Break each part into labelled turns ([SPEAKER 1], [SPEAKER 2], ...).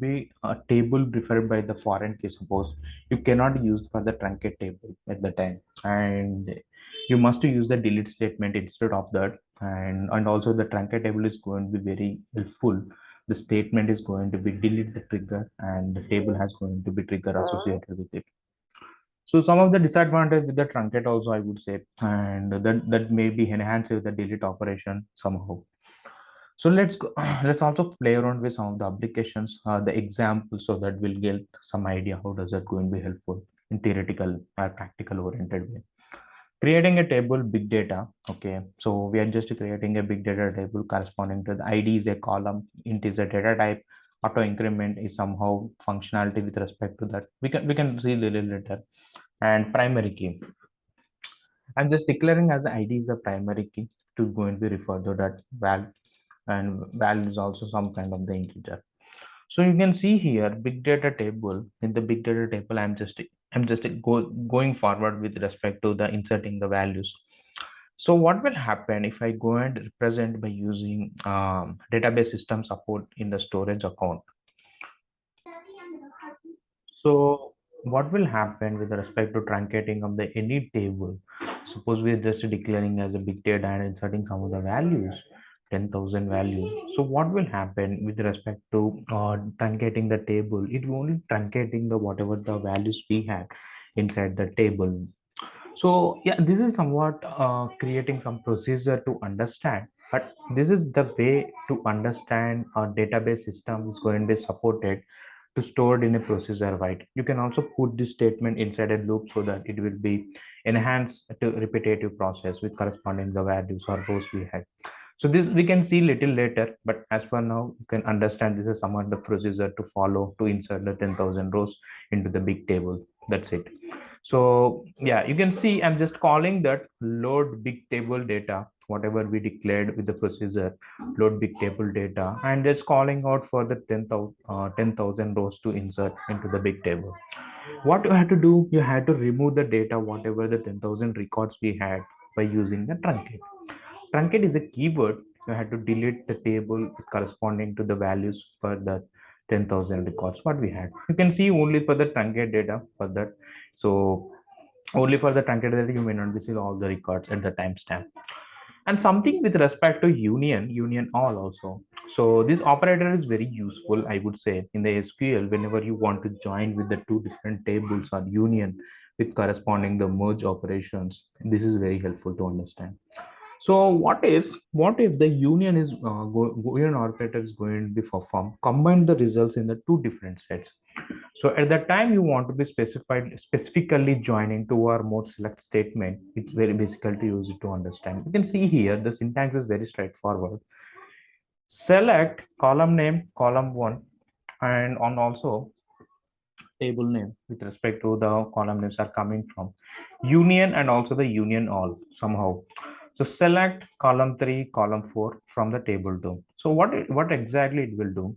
[SPEAKER 1] be a table preferred by the foreign key. Suppose you cannot use for the truncate table at the time, and you must use the delete statement instead of that. And also the truncate table is going to be very helpful. The statement is going to be delete the trigger, and the table has going to be trigger associated with it. So some of the disadvantage with the truncate also I would say, and that may be enhanced with the delete operation somehow. So let's go, let's also play around with some of the applications, the examples, so that we'll get some idea how does that going to be helpful in theoretical or practical oriented way. Creating a table, big data. Okay, so we are just creating a big data table corresponding to the ID is a column, int is a data type, auto increment is somehow functionality with respect to that. We can see a little later. And primary key. I'm just declaring as ID is a primary key to going to be referred to that val, and val is also some kind of the integer. So you can see here big data table. In the big data table, I'm just going forward with respect to the inserting the values. So what will happen if I go and represent by using database system support in the storage account? So what will happen with respect to truncating of the any table? Suppose we are just declaring as a big data and inserting some of the values, 10,000 value. So what will happen with respect to truncating the table? It will only truncating the whatever the values we had inside the table. So yeah, this is somewhat creating some procedure to understand, but this is the way to understand a database system is going to be supported to stored in a procedure, right? You can also put this statement inside a loop so that it will be enhanced to repetitive process with corresponding the values or rows we had. So this we can see little later, but as for now, you can understand this is somewhat the procedure to follow to insert the 10,000 rows into the big table. That's it. So yeah, you can see I'm just calling that load big table data, whatever we declared with the procedure, load big table data, and just calling out for the 10,000 rows to insert into the big table. What you had to do, you had to remove the data, whatever the 10,000 records we had by using the truncate. Truncate is a keyword. You had to delete the table corresponding to the values for the 10,000 records what we had. You can see only for the truncate data for that. So only for the truncate data you may not be seeing all the records at the timestamp. And something with respect to union all also. So this operator is very useful, I would say, in the SQL whenever you want to join with the two different tables or union with corresponding the merge operations. This is very helpful to understand. So what if the union is union operator is going to be performed, combine the results in the two different sets. So at that time you want to be specified specifically joining two or more select statement. It's very basically to use it to understand. You can see here the syntax is very straightforward. Select column name, column one, and on also table name with respect to the column names are coming from union and also the union all somehow. So select column 3, column 4 from the table 2. So what exactly it will do?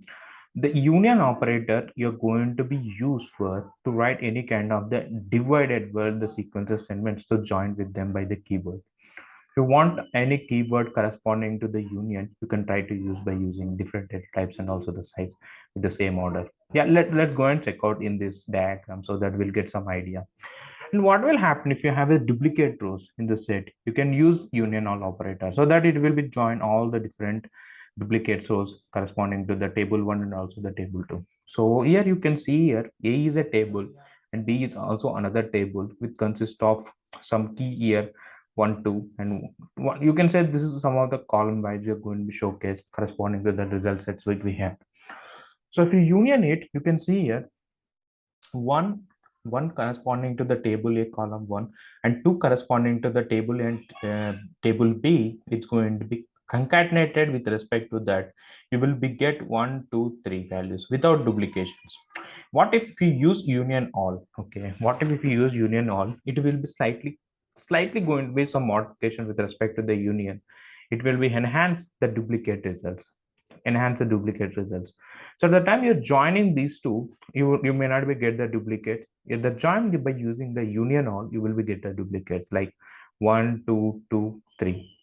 [SPEAKER 1] The union operator you're going to be used for to write any kind of the divided word the sequences segments to join with them by the keyword. If you want any keyword corresponding to the union, you can try to use by using different data types and also the size with the same order. Yeah, let's go and check out in this diagram so that we'll get some idea. And what will happen if you have a duplicate rows in the set? You can use union all operator so that it will be join all the different duplicate rows corresponding to the table 1 and also the table 2. So here you can see here A is a table and B is also another table which consists of some key here 1, 2, and one. You can say this is some of the column wise we are going to be showcased corresponding to the result sets which we have. So if you union it, you can see here one one corresponding to the table A column 1 and 2 corresponding to the table and table B. It's going to be concatenated with respect to that. You will be get 1, 2, 3 values without duplications. What if we use union all? Okay, what if we use union all? It will be slightly going to be some modification with respect to the union. It will be enhance the duplicate results. So at the time you're joining these two, you may not be get the duplicates. If the join by using the union all, you will be get the duplicates like 1, 2, 2, 3.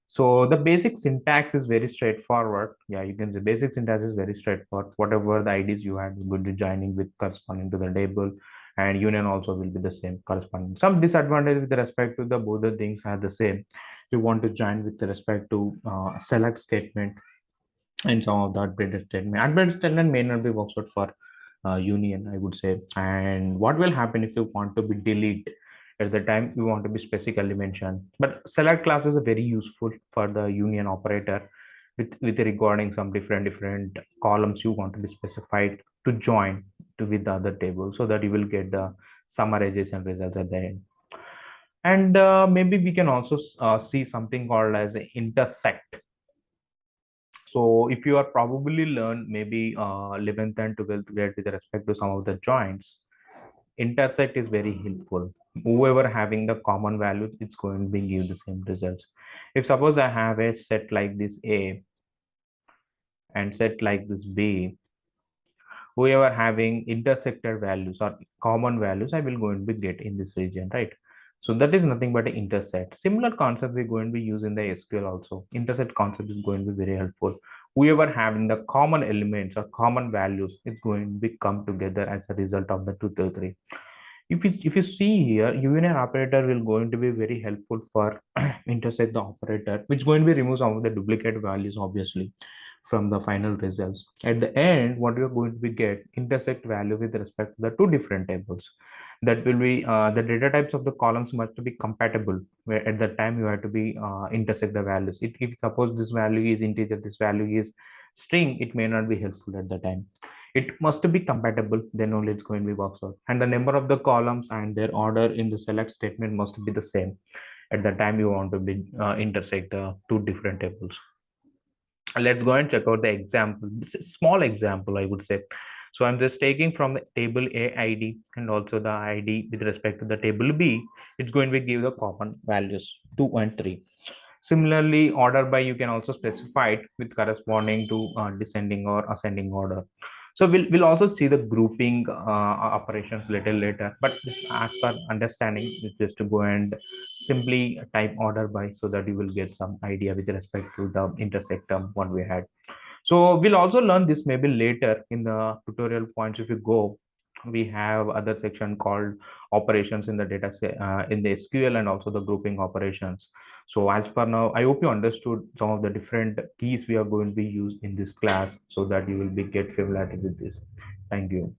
[SPEAKER 1] So the basic syntax is very straightforward. Yeah, you can say basic syntax is very straightforward. Whatever the IDs you had, you're going to joining with corresponding to the table, and union also will be the same corresponding. Some disadvantage with respect to the both the things are the same. You want to join with respect to select statement and some of the updated statement. Updated statement may not be works out for union, I would say. And what will happen if you want to be delete at the time you want to be specifically mentioned? But select class is a very useful for the union operator with regarding some different columns you want to be specified to join to with the other table so that you will get the summarization results at the end. And maybe we can also see something called as a intersect. So if you are probably learn maybe 11th and 12th grade with respect to some of the joints, intersect is very helpful. Whoever having the common values, it's going to be give the same results. If suppose I have a set like this A and set like this B, whoever having intersected values or common values, I will going to be get in this region, right? So that is nothing but an intersect. Similar concept we're going to be using the SQL also. Intersect concept is going to be very helpful. Whoever having the common elements or common values, it's going to be come together as a result of the two to three. If you see here, union operator will going to be very helpful for intersect the operator, which going to be remove some of the duplicate values obviously from the final results. At the end, what you're going to be get intersect value with respect to the two different tables. That will be the data types of the columns must be compatible. Where at the time you have to be intersect the values. If suppose this value is integer, this value is string, it may not be helpful at the time. It must be compatible, then only it's going to be works out. And the number of the columns and their order in the select statement must be the same at the time you want to be intersect two different tables. Let's go and check out the example. This is small example, I would say. So I'm just taking from the table A ID and also the ID with respect to the table B. It's going to give the common values 2 and 3. Similarly, order by you can also specify it with corresponding to descending or ascending order. So we'll also see the grouping operations little later. But this, as per understanding, is just to go and simply type order by so that you will get some idea with respect to the intersect term what we had. So we'll also learn this maybe later in the tutorial points. If you go, we have other section called operations in the data in the SQL and also the grouping operations. So as for now, I hope you understood some of the different keys we are going to be used in this class so that you will be get familiar with this. Thank you.